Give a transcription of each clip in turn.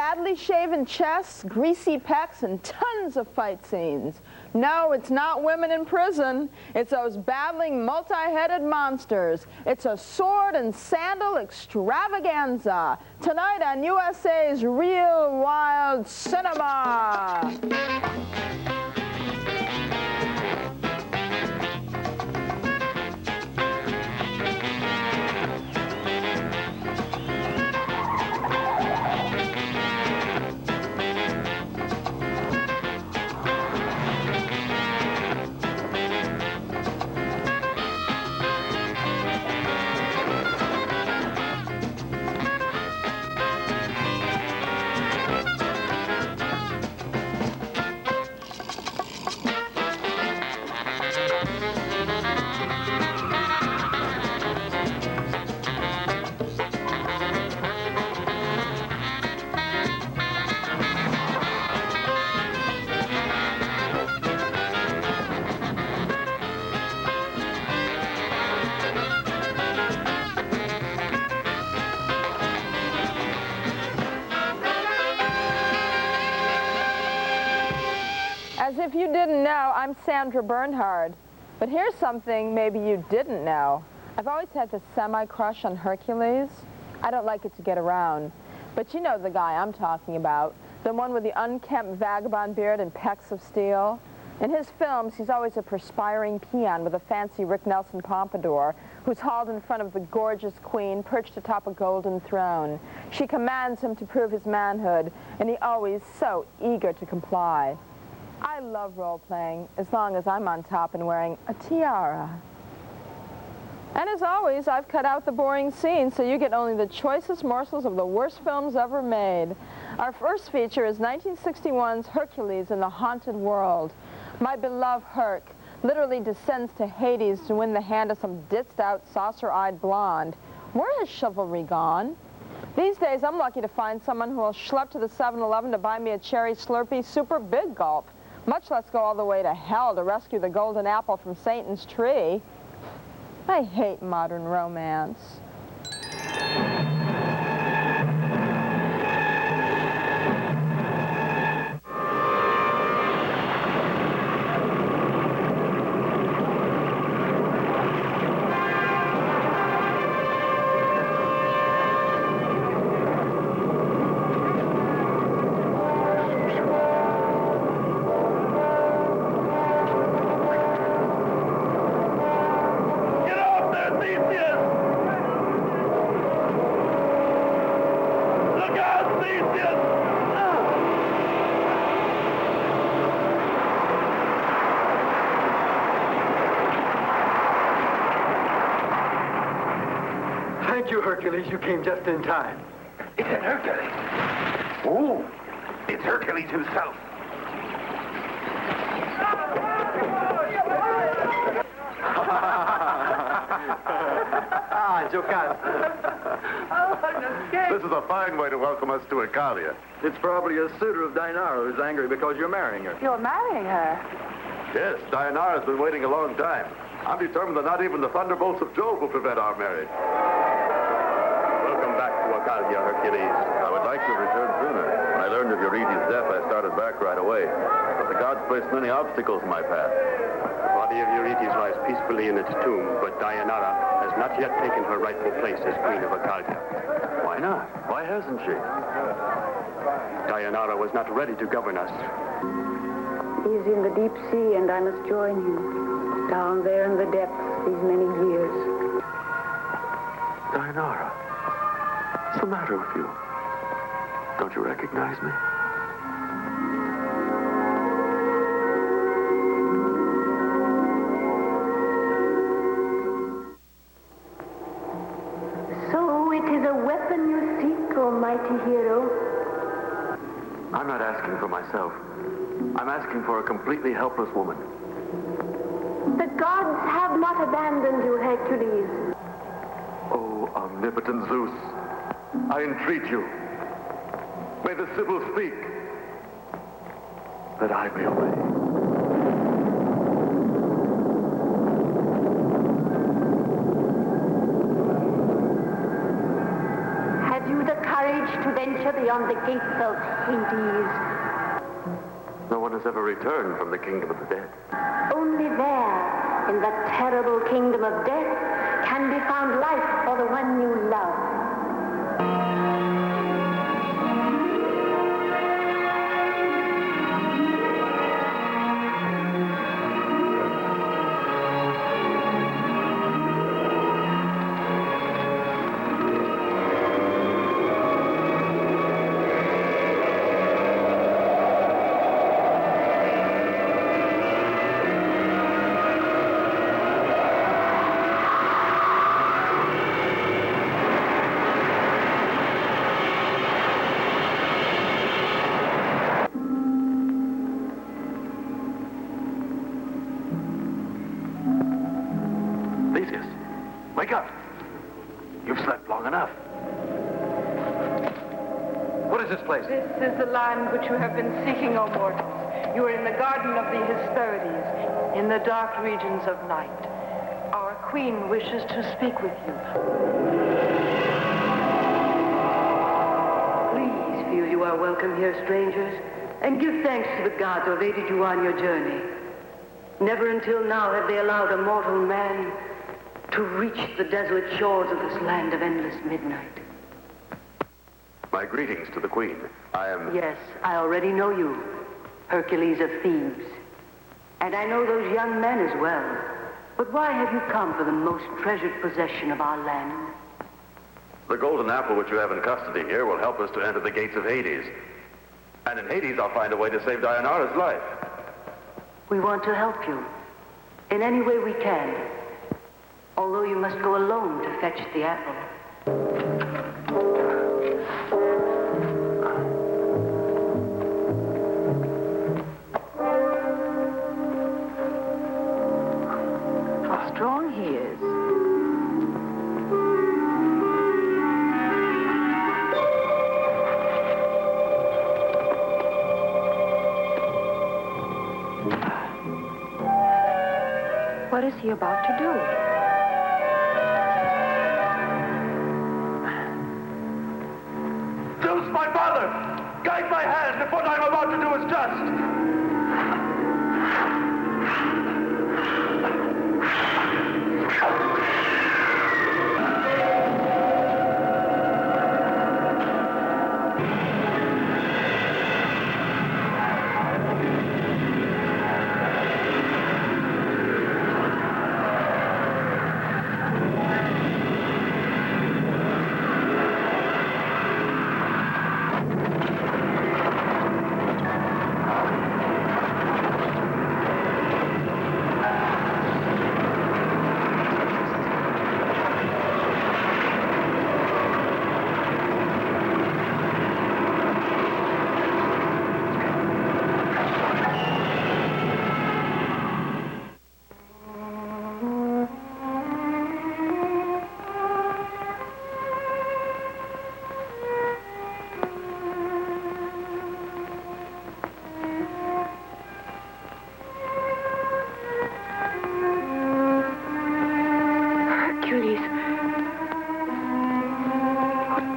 badly shaven chests, greasy pecs, and tons of fight scenes. No, it's not women in prison. It's those battling, multi-headed monsters. It's a sword and sandal extravaganza. Tonight on USA's Real Wild Cinema. As if you didn't know, I'm Sandra Bernhard. But here's something maybe you didn't know. I've always had this semi-crush on Hercules. I don't like it to get around. But you know the guy I'm talking about, the one with the unkempt vagabond beard and pecs of steel. In his films, he's always a perspiring peon with a fancy Rick Nelson pompadour who's hauled in front of the gorgeous queen perched atop a golden throne. She commands him to prove his manhood, and he always so eager to comply. I love role-playing, as long as I'm on top and wearing a tiara. And as always, I've cut out the boring scenes so you get only the choicest morsels of the worst films ever made. Our first feature is 1961's Hercules in the Haunted World. My beloved Herc literally descends to Hades to win the hand of some ditched-out, saucer-eyed blonde. Where has chivalry gone? These days, I'm lucky to find someone who will schlep to the 7-Eleven to buy me a cherry Slurpee super big gulp, much less go all the way to hell to rescue the golden apple from Satan's tree. I hate modern romance. Thank you, Hercules. You came just in time. It's an Hercules. Oh, it's Hercules himself. Jokas. This is a fine way to welcome us to Icalia. It's probably a suitor of Dinara who's angry because you're marrying her. You're marrying her? Yes, Dianara's been waiting a long time. I'm determined that not even the thunderbolts of Jove will prevent our marriage. Welcome back to Icalia, Hercules. I would like to return sooner. When I learned of Eurydice's death, I started back right away. But the gods placed many obstacles in my path. The body of Eurydice lies peacefully in its tomb, but Dianara has not yet taken her rightful place as queen of Icalia. Why not? Why hasn't she? Dianara was not ready to govern us. He's in the deep sea, and I must join him. Down there in the depths these many years. Dianara, what's the matter with you? Don't you recognize me? So it is a weapon you seek, O mighty hero. I'm not asking for myself. I'm asking for a completely helpless woman. The gods have not abandoned you, Hercules. Oh, omnipotent Zeus, I entreat you. May the Sibyl speak, that I may obey. Have you the courage to venture beyond the gates of Hades. No one has ever returned from the kingdom of the dead. Only there, in the terrible kingdom of death, can be found life for the one you love. Wake up. You've slept long enough. What is this place? This is the land which you have been seeking, O mortals. You are in the garden of the Hesperides, in the dark regions of night. Our queen wishes to speak with you. Please feel you are welcome here, strangers, and give thanks to the gods who have aided you on your journey. Never until now have they allowed a mortal man to reach the desolate shores of this land of endless midnight. My greetings to the queen. I am... Yes, I already know you, Hercules of Thebes. And I know those young men as well. But why have you come for the most treasured possession of our land? The golden apple which you have in custody here will help us to enter the gates of Hades. And in Hades, I'll find a way to save Dianara's life. We want to help you in any way we can. Although you must go alone to fetch the apple. How strong he is. What is he about to do? My father! Guide my hand if what I'm about to do is just!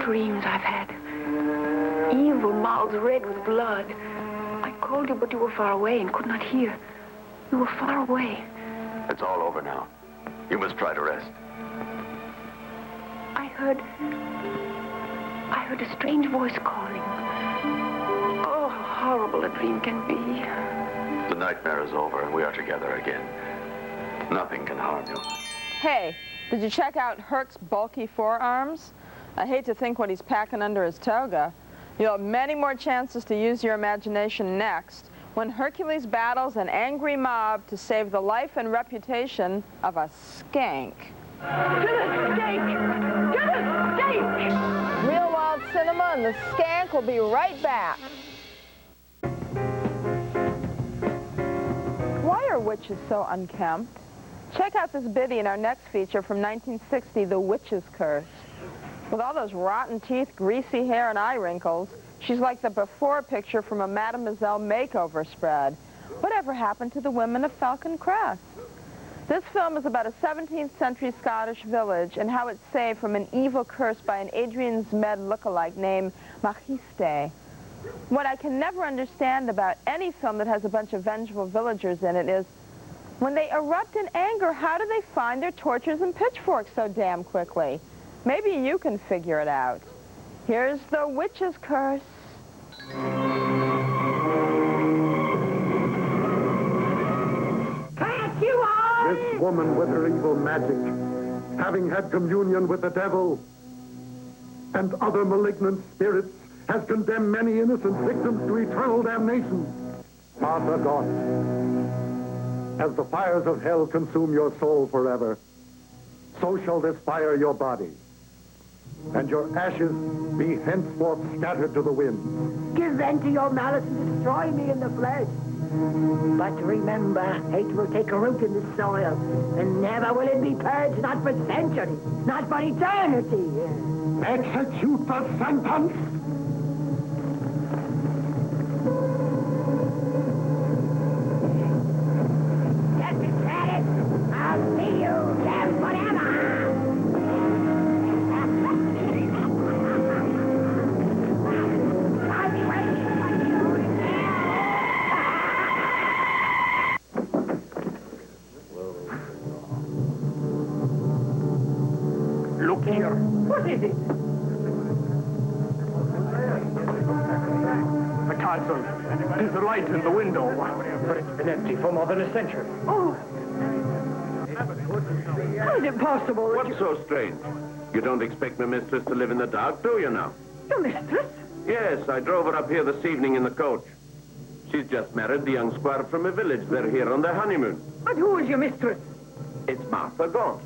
Dreams I've had. Evil mouths red with blood. I called you, but you were far away and could not hear. You were far away. It's all over now. You must try to rest. I heard a strange voice calling. Oh, how horrible a dream can be. The nightmare is over and we are together again. Nothing can harm you. Hey, did you check out Herc's bulky forearms? I hate to think what he's packing under his toga. You'll have many more chances to use your imagination next when Hercules battles an angry mob to save the life and reputation of a skank. To the stake! To the stake! Real Wild Cinema and the skank will be right back. Why are witches so unkempt? Check out this biddy in our next feature from 1960, The Witch's Curse. With all those rotten teeth, greasy hair, and eye wrinkles, she's like the before picture from a Mademoiselle makeover spread. Whatever happened to the women of Falcon Crest? This film is about a 17th century Scottish village and how it's saved from an evil curse by an Adrian's Med lookalike named Machiste. What I can never understand about any film that has a bunch of vengeful villagers in it is when they erupt in anger, how do they find their torches and pitchforks so damn quickly? Maybe you can figure it out. Here's the witch's curse. This woman with her evil magic, having had communion with the devil and other malignant spirits, has condemned many innocent victims to eternal damnation. Martha God, as the fires of hell consume your soul forever, so shall this fire your body, and your ashes be henceforth scattered to the wind. Give vent to your malice and destroy me in the flesh. But remember, hate will take a root in the soil, and never will it be purged, not for centuries, not for eternity. Execute the sentence! Get me credit! I'll see you dead forever! Look here. What is it? The castle. There's a light in the window. But it's been empty for more than a century. Oh! How is it possible that What's so strange? You don't expect my mistress to live in the dark, do you now? your mistress? Yes, I drove her up here this evening in the coach. She's just married the young squire from a village. They're here on their honeymoon. But who is your mistress? It's Martha Gaunt.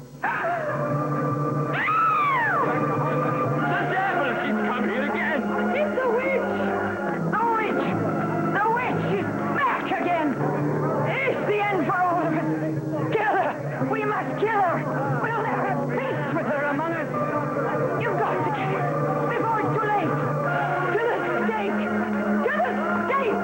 It's the witch! The witch! The witch is back again! It's the end for all of us! Kill her! We must kill her! We'll never have peace with her among us! You've got to kill her before it's too late! To the stake! To the stake!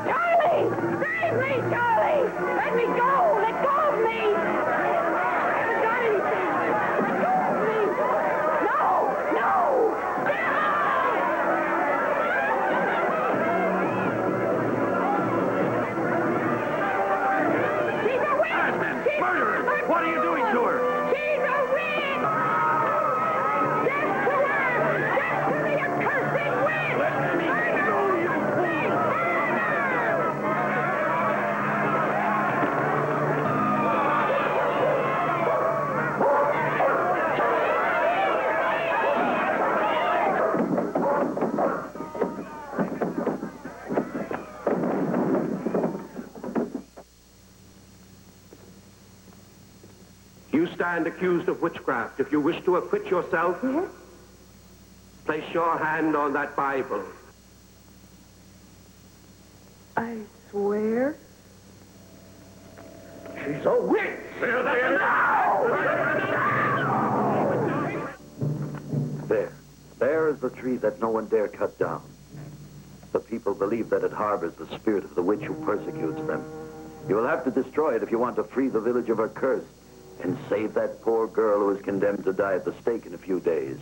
Charlie! Save me, Charlie! Let me go! Let go of me! I haven't done anything! Let go of me! No! No! She's a witch! Murderer! What are you doing to her? She's a witch! Death to her! Death to the accursed witch! Let me go, you witch! You stand accused of witchcraft. If you wish to acquit yourself, place your hand on that Bible. I swear. She's a witch! There is the tree that no one dare cut down. The people believe that it harbors the spirit of the witch who persecutes them. You will have to destroy it if you want to free the village of her curse and save that poor girl who is condemned to die at the stake in a few days.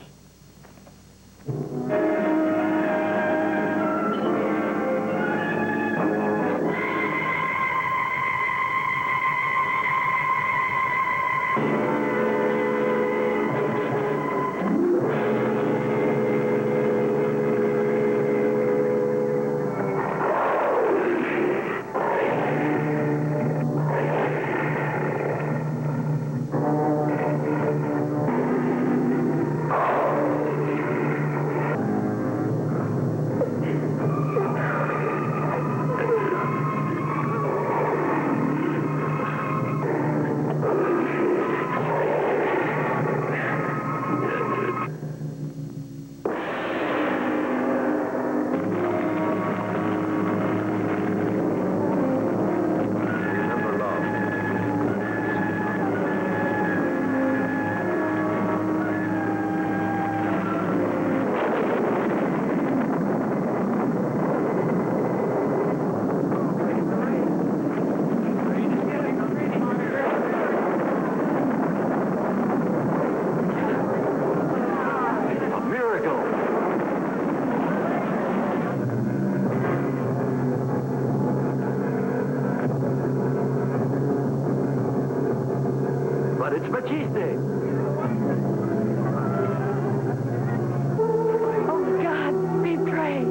But it's Batiste. Oh, God, be praised.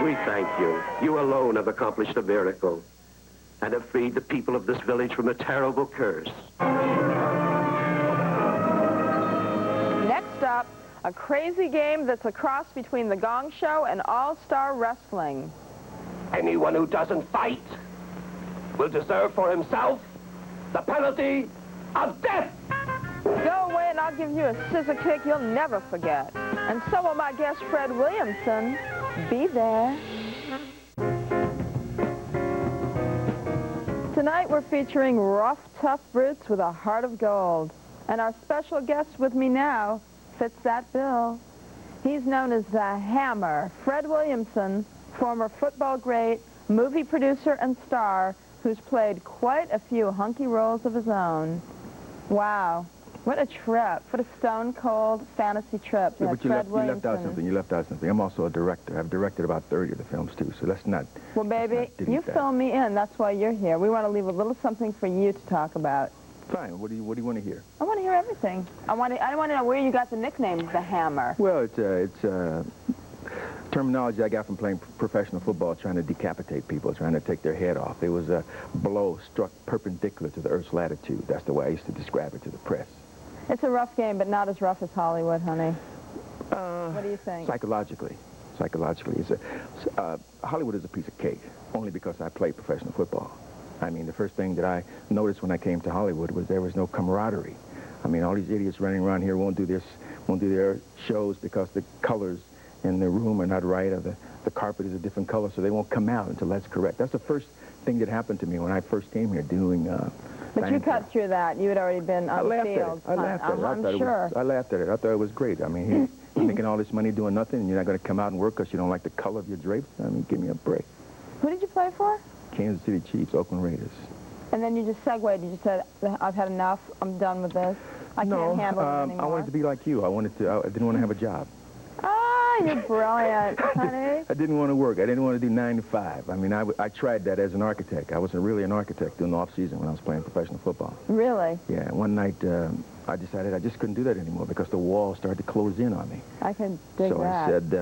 We thank you. You alone have accomplished a miracle and have freed the people of this village from a terrible curse. Next up, a crazy game that's a cross between the Gong Show and All-Star Wrestling. Anyone who doesn't fight will deserve for himself the penalty of death. Go away and I'll give you a scissor kick you'll never forget. And so will my guest, Fred Williamson. Be there. Tonight we're featuring rough, tough brutes with a heart of gold. And our special guest with me now fits that bill. He's known as the Hammer, Fred Williamson, former football great, movie producer and star, who's played quite a few hunky roles of his own. Wow. What a trip. What a stone-cold fantasy trip to have Fred Williamson. You left out something. I'm also a director. I've directed about 30 of the films, too, so let's not... Well, baby, you fill me in. That's why you're here. We want to leave a little something for you to talk about. Fine. What do you want to hear? I want to hear everything. I want to know where you got the nickname, the Hammer. Well, it's terminology I got from playing professional football, trying to decapitate people, trying to take their head off. It was a blow struck perpendicular to the Earth's latitude. That's the way I used to describe it to the press. It's a rough game, but not as rough as Hollywood, honey. What do you think? Psychologically, Hollywood is a piece of cake, only because I played professional football. I mean, the first thing that I noticed when I came to Hollywood was there was no camaraderie. I mean, all these idiots running around here won't do their shows because the colors in the room are not right, or the carpet is a different color, so they won't come out until that's correct. That's the first thing that happened to me when I first came here doing... But you cut through that. You had already been on the field. I laughed at it. I'm sure. I laughed at it. I thought it was great. I mean, he's making all this money doing nothing, and you're not going to come out and work because you don't like the color of your drapes? I mean, give me a break. Who did you play for? Kansas City Chiefs, Oakland Raiders. And then you just segued. You just said, I've had enough. I'm done with this. I can't handle it anymore. I wanted to be like you. I didn't want to have a job. Ah, you're brilliant, honey. I didn't want to work. I didn't want to do 9 to 5. I mean, I tried that as an architect. I wasn't really an architect during the off-season when I was playing professional football. Really? Yeah. One night, I decided I just couldn't do that anymore because the walls started to close in on me. I can dig that. So I said,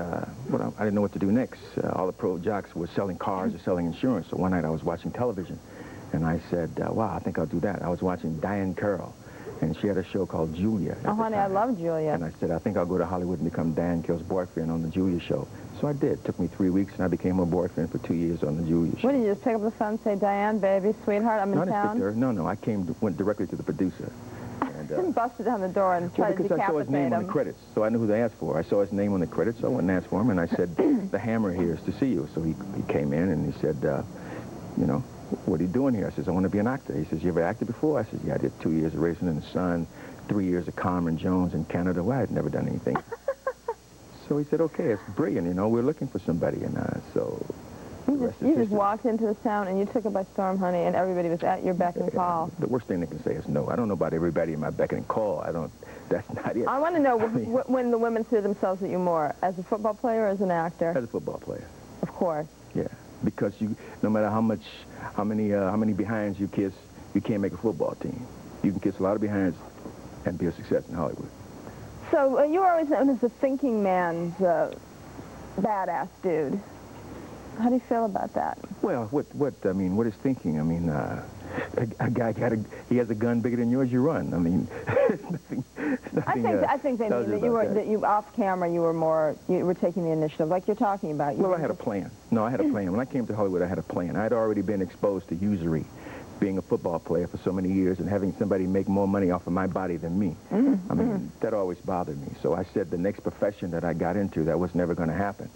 well, I didn't know what to do next. All the pro jocks were selling cars or selling insurance. So one night I was watching television, and I said, wow, I think I'll do that. I was watching Diane Carroll, and she had a show called Julia. Oh, honey, I love Julia. And I said, I think I'll go to Hollywood and become Diane Carroll's boyfriend on the Julia show. So I did. It took me 3 weeks, and I became her boyfriend for 2 years on the Julia show. What, did you just pick up the phone and say, Diane, baby, sweetheart, I'm in town? No, I went directly to the producer. And busted down the door and tried to decapitate him. Because I saw his name on the credits, so I knew who to ask for. I saw his name on the credits, so I went and asked for him, and I said, the Hammer here is to see you. So he came in, and he said, you know, what are you doing here? I says, I want to be an actor. He says, you ever acted before? I said, yeah, I did 2 years of Racing in the Sun, 3 years of Carmen Jones in Canada. Well, I had never done anything. So he said, okay, it's brilliant, you know, we're looking for somebody. And so... You just walked into this town and you took it by storm, honey, and everybody was at your beck and call. The worst thing they can say is no. I don't know about everybody in my beck and call. That's not it. I want to know when the women threw themselves at you more, as a football player or as an actor? As a football player. Of course. Yeah, because no matter how many behinds you kiss, you can't make a football team. You can kiss a lot of behinds and be a success in Hollywood. So you were always known as the thinking man's badass dude. How do you feel about that? Well, what is thinking? I mean, a guy he has a gun bigger than yours, you run. I mean, nothing, I think they mean that you off camera you were taking the initiative, like you're talking about. Well, I had a plan. No, I had a plan. When I came to Hollywood, I had a plan. I had already been exposed to usury, being a football player for so many years and having somebody make more money off of my body than me. I mean, that always bothered me. So I said the next profession that I got into, that was never going to happen.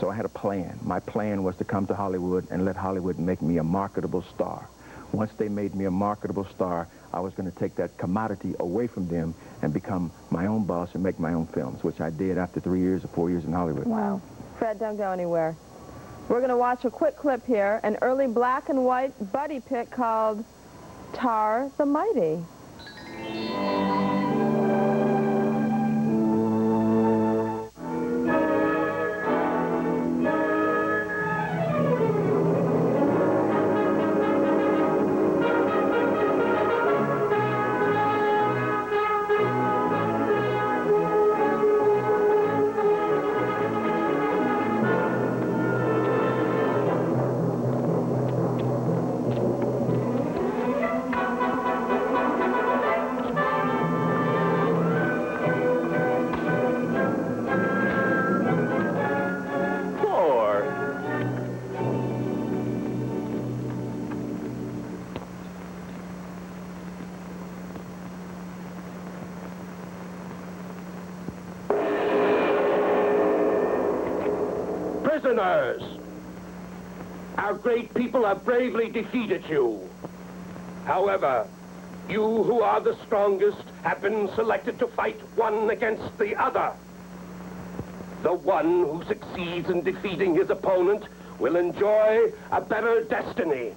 So I had a plan. My plan was to come to Hollywood and let Hollywood make me a marketable star. Once they made me a marketable star, I was going to take that commodity away from them and become my own boss and make my own films, which I did after 3 years or 4 years in Hollywood. Wow. Fred, don't go anywhere. We're going to watch a quick clip here, an early black and white buddy pick called Tar the Mighty. prisoners. Our great people have bravely defeated you. However, you who are the strongest have been selected to fight one against the other. The one who succeeds in defeating his opponent will enjoy a better destiny.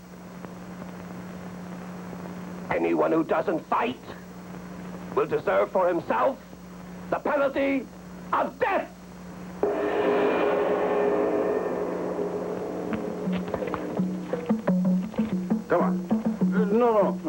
Anyone who doesn't fight will deserve for himself the penalty of death. Come on. No.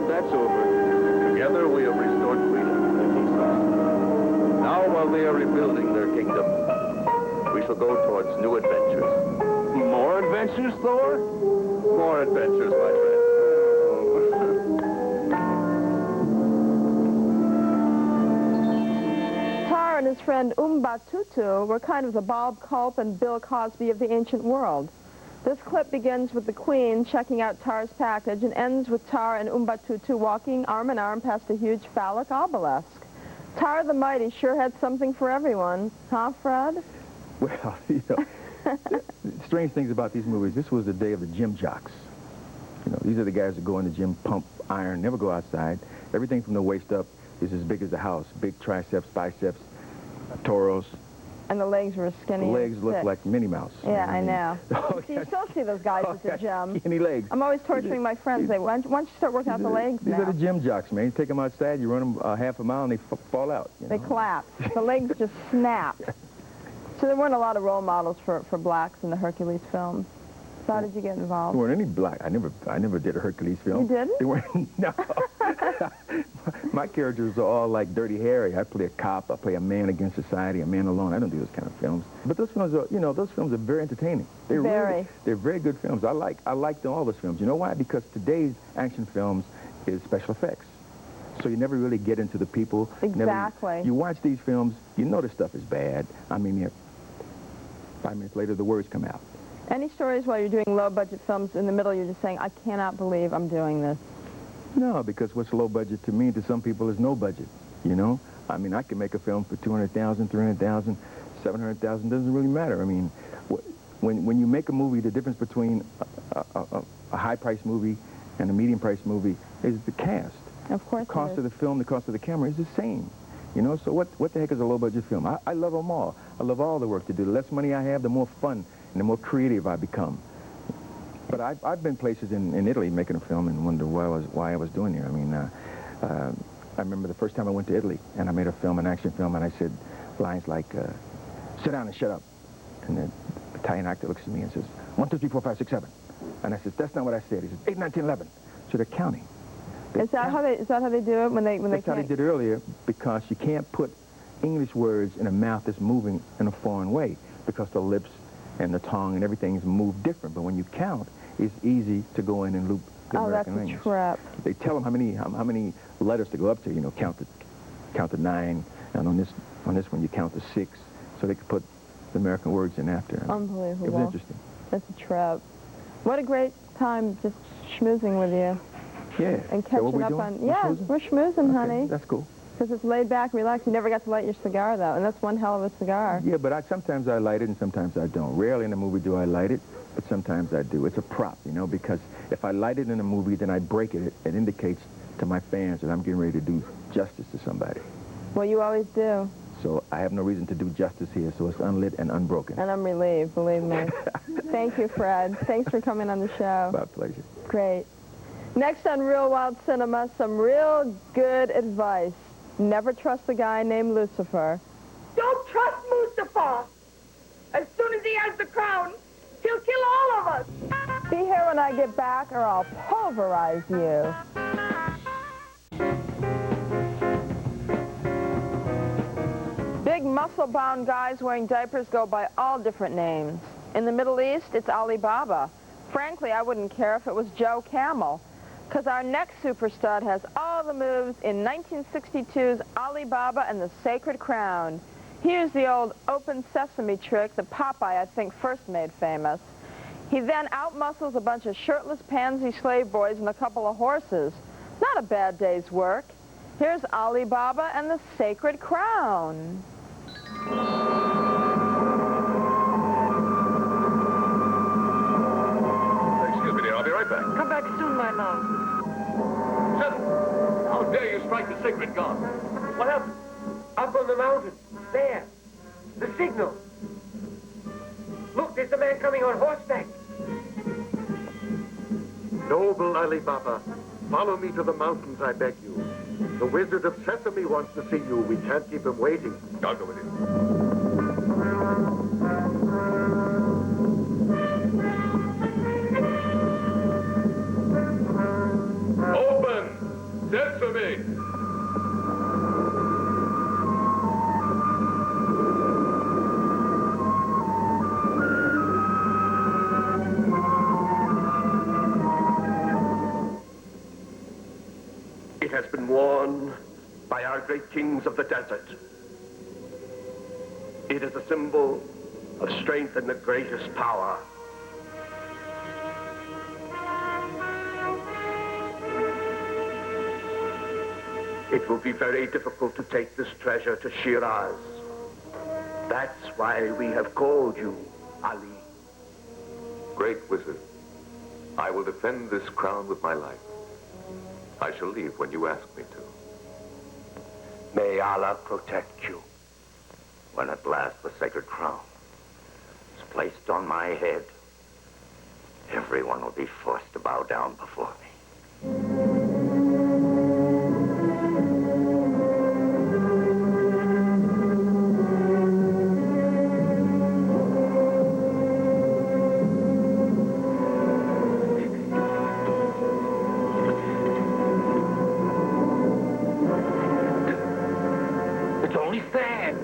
That's over. Together we have restored freedom. Now, while they are rebuilding their kingdom, we shall go towards new adventures. More adventures, Thor? More adventures, my friend. Tar and his friend Umbatutu were kind of the Bob Culp and Bill Cosby of the ancient world. This clip begins with the Queen checking out Tar's package and ends with Tar and Umbatutu walking arm in arm past a huge phallic obelisk. Tar the Mighty sure had something for everyone. Huh, Fred? Well, you know, strange things about these movies. This was the day of the gym jocks. You know, these are the guys that go in the gym, pump, iron, never go outside. Everything from the waist up is as big as the house. Big triceps, biceps, toros. And the legs were skinny. The legs look like Minnie Mouse. Yeah, I know. You still see those guys at the gym. Skinny legs. I'm always torturing my friends. They, why don't you start working out the legs These now? are the gym jocks, man. You take them outside, you run them half a mile, and they fall out. They collapse. The legs just snap. So there weren't a lot of role models for blacks in the Hercules films. So how did you get involved? There weren't any black. I never did a Hercules film. You didn't? They weren't. No. My characters are all like Dirty Harry. I play a cop. I play a man against society, a man alone. I don't do those kind of films. But those films are, you know, those films are very entertaining. They're very good films. I like all those films. You know why? Because today's action films is special effects. So you never really get into the people. Exactly. You watch these films, you know the stuff is bad. I mean, 5 minutes later, the words come out. Any stories while you're doing low-budget films in the middle, you're just saying, I cannot believe I'm doing this? No, because what's low budget to me, to some people, is no budget, you know? I mean, I can make a film for $200,000, $300,000, $700,000, doesn't really matter. I mean, when you make a movie, the difference between a high-priced movie and the medium price movie is the cast. Of course. The cost of the film, the cost of the camera is the same. You know, so what the heck is a low-budget film? I love them all. I love all the work to do. The less money I have, the more fun and the more creative I become. But I've been places in Italy making a film and wondered why I was doing there. I mean, I remember the first time I went to Italy and I made a film, an action film, and I said lines like, sit down and shut up. And the Italian actor looks at me and says, 1, 2, 3, 4, 5, 6, 7. And I said, that's not what I said. He says, 8, 9, 10, 11. So they're counting. Is that how they do it when they That's how they did it earlier, because you can't put English words in a mouth that's moving in a foreign way, because the lips and the tongue and everything's moved different. But when you count, it's easy to go in and loop the American language. That's a trap. They tell them how many letters to go up to. You know, count to 9, and on this one you count to 6, so they could put the American words in after. Unbelievable. It was interesting. That's a trap. What a great time just schmoozing with you. Yeah. And catching up on... Yeah, we're schmoozing, honey. That's cool. Because it's laid back, relaxed. You never got to light your cigar, though, and that's one hell of a cigar. Yeah, but sometimes I light it and sometimes I don't. Rarely in a movie do I light it, but sometimes I do. It's a prop, you know, because if I light it in a movie, then I break it. It indicates to my fans that I'm getting ready to do justice to somebody. Well, you always do. So I have no reason to do justice here, so it's unlit and unbroken. And I'm relieved, believe me. Thank you, Fred. Thanks for coming on the show. My pleasure. Great. Next on Real Wild Cinema, some real good advice. Never trust a guy named Lucifer. Don't trust Mustafa. As soon as he has the crown, he'll kill all of us. Be here when I get back, or I'll pulverize you. Big muscle-bound guys wearing diapers go by all different names. In the Middle East, it's Alibaba. Frankly, I wouldn't care if it was Joe Camel, because our next superstar has all the moves in 1962's Alibaba and the Sacred Crown. Here's the old open sesame trick that Popeye, I think, first made famous. He then outmuscles a bunch of shirtless pansy slave boys and a couple of horses. Not a bad day's work. Here's Alibaba and the Sacred Crown. Excuse me, dear. I'll be right back. Come back soon, my love. Gentlemen, how dare you strike the sacred gun? What happened? Up on the mountain. There. The signal. Look, there's a man coming on horseback. Noble Alibaba, follow me to the mountains, I beg you. The Wizard of Sesame wants to see you. We can't keep him waiting. I'll go with you. Open! Sesame! It has been worn by our great kings of the desert. It is a symbol of strength and the greatest power. It will be very difficult to take this treasure to Shiraz. That's why we have called you, Ali. Great wizard, I will defend this crown with my life. I shall leave when you ask me to. May Allah protect you. When at last the sacred crown is placed on my head, everyone will be forced to bow down before me. It's only fair.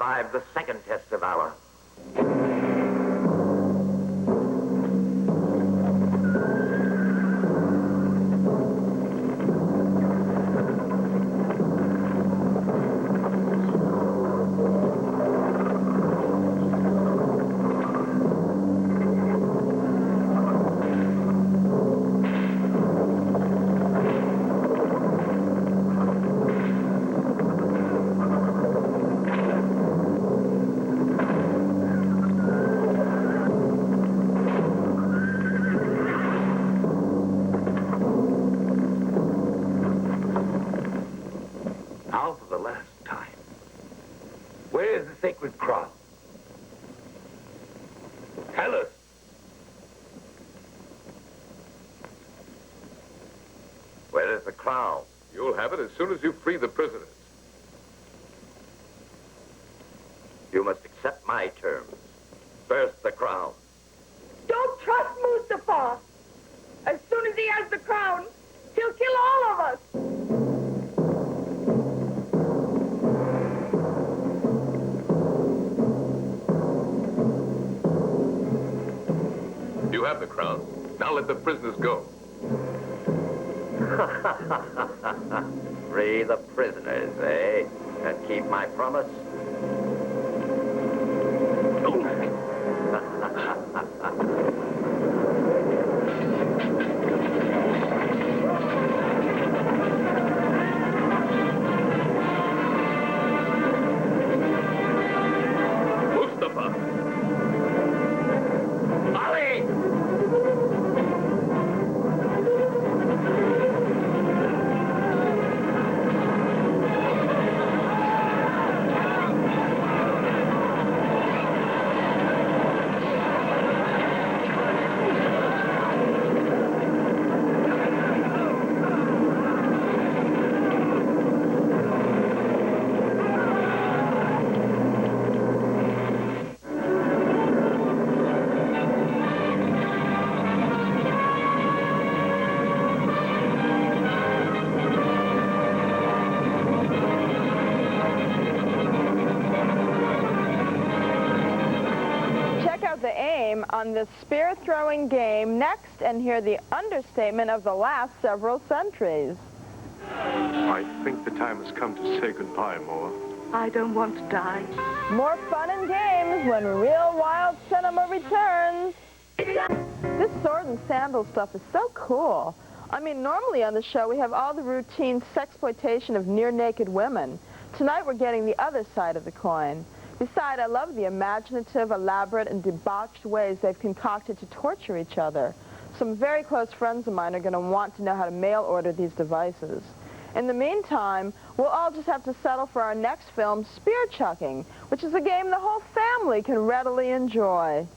survived the second test of valor. Now for the last time. Where is the sacred crown? Tell us. Where is the crown? You'll have it as soon as you free the prisoners. You must accept my terms. First, the crown. Don't trust Mustafa. As soon as he has the crown, he'll kill all of us. You have the crown. Now let the prisoners go. Free the prisoners, eh? And keep my promise? Mustafa! Ali! The aim on this spear-throwing game next and hear the understatement of the last several centuries. I think the time has come to say goodbye, Moa. I don't want to die. More fun and games when real wild cinema returns. This sword and sandal stuff is so cool. I mean, normally on the show we have all the routine sexploitation of near-naked women. Tonight we're getting the other side of the coin. Besides, I love the imaginative, elaborate, and debauched ways they've concocted to torture each other. Some very close friends of mine are going to want to know how to mail order these devices. In the meantime, we'll all just have to settle for our next film, Spear Chucking, which is a game the whole family can readily enjoy.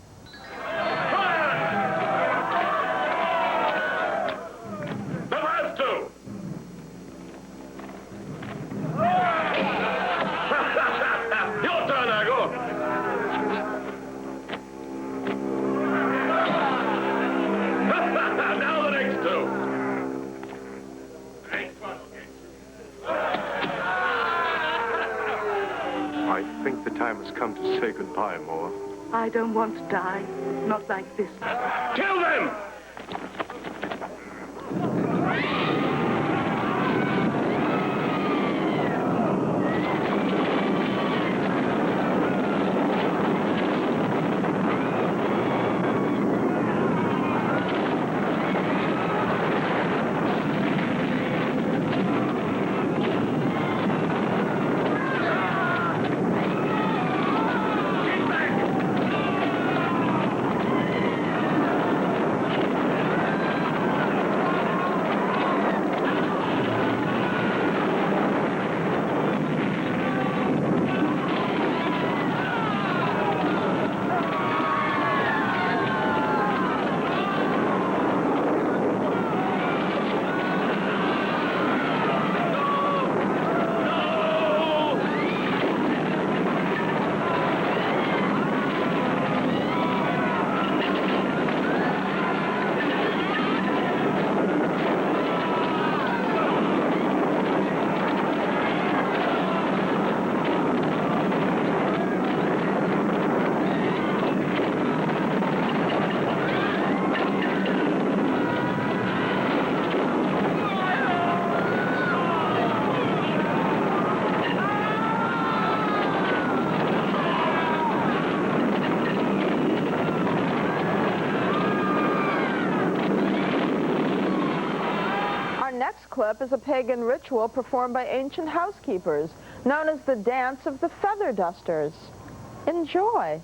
The last two! Your turn, Ago! Now the next two! I think the time has come to say goodbye, Moa. I don't want to die. Not like this. Kill them! next clip is a pagan ritual performed by ancient housekeepers, known as the Dance of the Feather Dusters. Enjoy.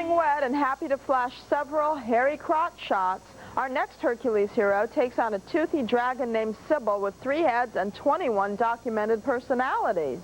Wet and happy to flash several hairy crotch shots, our next Hercules hero takes on a toothy dragon named Sybil with 3 heads and 21 documented personalities.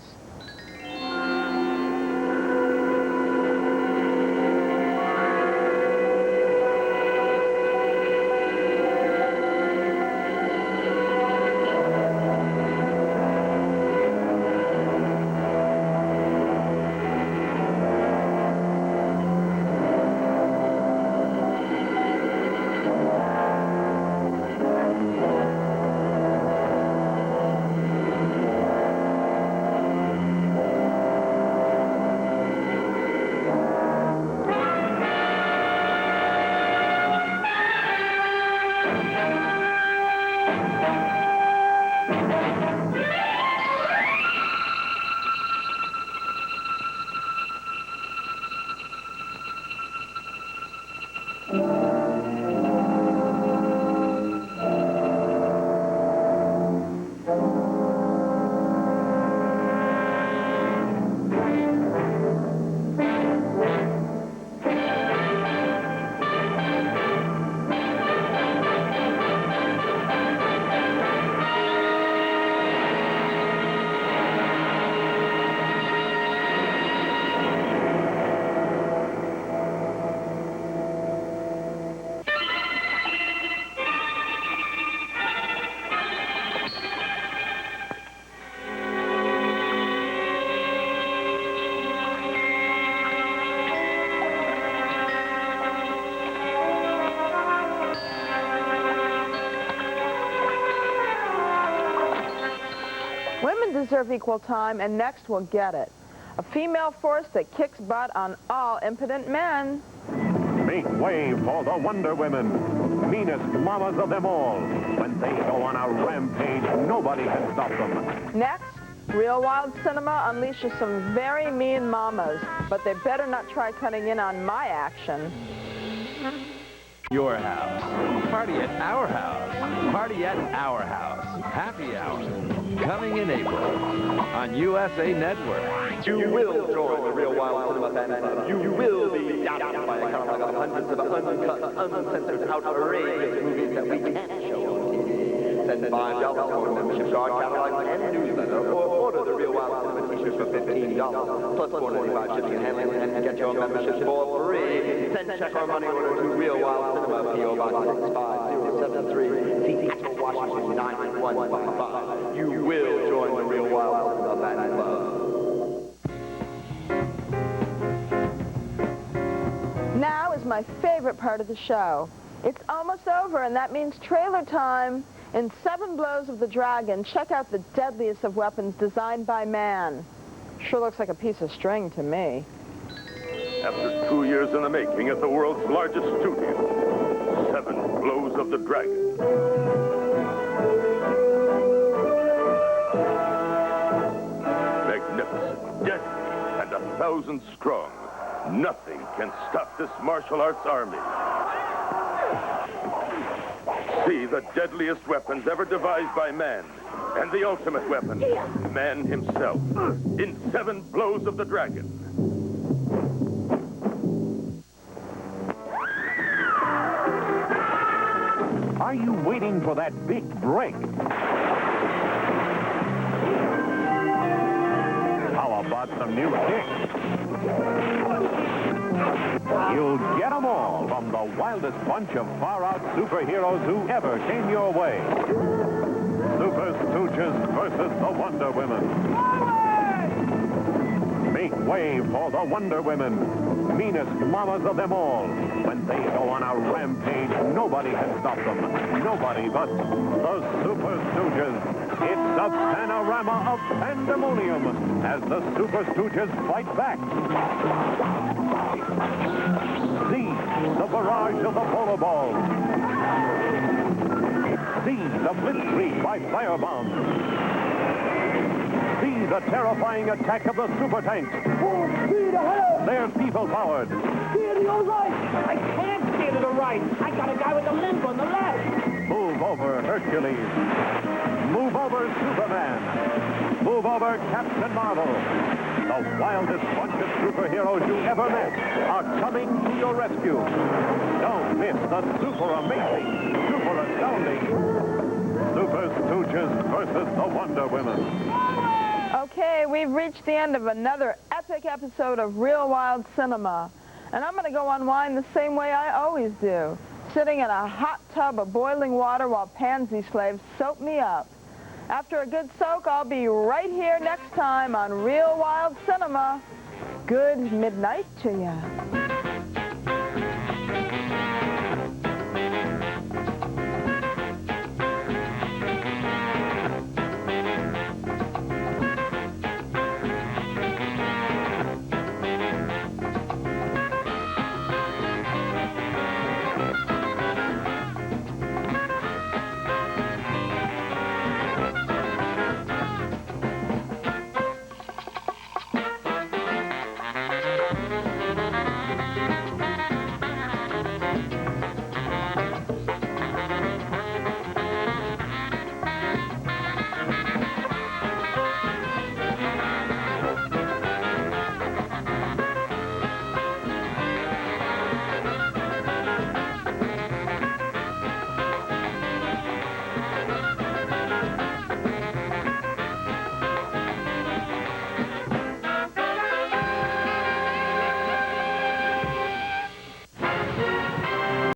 Women deserve equal time, and next we'll get it. A female force that kicks butt on all impotent men. Make way for the Wonder Women, meanest mamas of them all. When they go on a rampage, nobody can stop them. Next, Real Wild Cinema unleashes some very mean mamas, but they better not try cutting in on my action. Your house. Party at our house. Party at our house. Happy hour. Coming in April on USA Network. You will join the Real Wild Cinema Fan Club. You will be dazzled by a catalog of hundreds of uncut, uncensored, outrageous movies that we can't show on TV. Send $5 for a membership to our catalog and newsletter, or order the Real Wild Cinema t-shirts for $15, plus $4.95 shipping and handling, and get your membership for free. Send check or money order to Real Wild Cinema, P.O. Box 65073, Seattle, Washington 91155. You will join the Real Wild Cinema Fan Club. Now is my favorite part of the show. It's almost over, and that means trailer time. In 7 Blows of the Dragon, check out the deadliest of weapons designed by man. Sure looks like a piece of string to me. After 2 years in the making at the world's largest studio, 7 Blows of the Dragon. Magnificent, deadly, and 1,000 strong. Nothing can stop this martial arts army. See the deadliest weapons ever devised by man. And the ultimate weapon, man himself. In 7 blows of the dragon. Are you waiting for that big break? How about some new kicks? You'll get them all from the wildest bunch of far-out superheroes who ever came your way. Super Stooges versus the Wonder Women. Make way for the Wonder Women, meanest mamas of them all. When they go on a rampage, nobody can stop them. Nobody but the Super Stooges. It's a panorama of pandemonium as the Super Stooges fight back. See the barrage of the polo balls. See the blitzkrieg by firebombs. See the terrifying attack of the super tanks. Full speed ahead! They're people-powered. Steer to your right! I can't steer to the right! I got a guy with a limp on the left! Move over, Hercules. Move over, Superman. Move over, Captain Marvel. The wildest bunch of superheroes you ever met are coming to your rescue. Don't miss the super amazing, super astounding Super Stooges versus the Wonder Women. Okay, we've reached the end of another epic episode of Real Wild Cinema. And I'm going to go unwind the same way I always do, sitting in a hot tub of boiling water while pansy slaves soap me up. After a good soak, I'll be right here next time on Real Wild Cinema. Good midnight to ya.